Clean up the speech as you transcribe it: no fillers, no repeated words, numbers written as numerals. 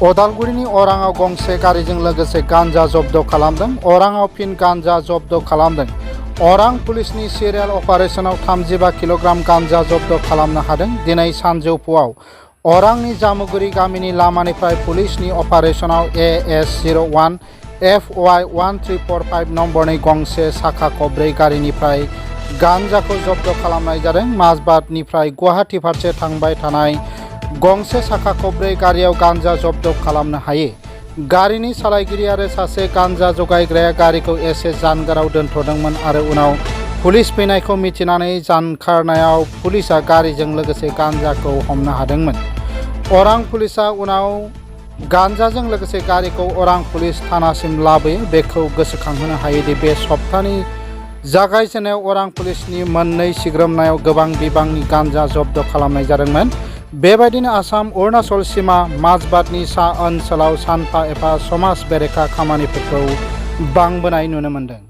अदालगुरिनि अराङाव गंसे गारिजों लोगोसे गांजा जब्द खालामदों। अराङाव फिन गांजा जब्द खालामदों। अरां पुलिसनि सिरियाल अपारेशनाव 35 किल'ग्राम गांजा जब्द खालामनो हादों। दिनै सानजौफुआव अरांनि जामुगुरि गामिनि लामानिफ्राय पुलिसनि अपारेशनाव AS01 FY 1345 नम्बरनि गंसे साखा खबब्रै गारिनिफ्राय गांजाखौ जब्द खालामनाय जादों। माजबाटनिफ्राय गुवाहाटी फारसे थांबाय थानाय गंसे साखा खबब्रै गारियाव गांजा जब्द खालामनो हायो। गारिनि सालायगिरि आरो सासे गांजा जगायग्राया गारिखौ एसे जानगाराव दोनथ'दोंमोन आरो उनाव पुलिस फैनायखौ मिथिनानै जानखारनायाव पुलिसआ गारिजों लोगोसे गांजाखौ हमनो हादोंमोन। अरां पुलिसआ उनाव गांजाजों लोगोसे गारिखौ अरां पुलिस थानासिम लाबोयो। बेखौ गोसोखांहोनो हायोदि बे सप्तानि जागायजेननायाव अरां पुलिसनि मोननै सिग्रोमनायाव गोबां बिबांनि गांजा जब्द खालामनाय जादोंमोन। बेबायदिनो आसाम अरुणाचल सिमा माजबाटनि सा ओनसोलाव सानफा एफा समाज बेरेखा खामानिफोरखौ बांबोनाय नुनो मोन्दों।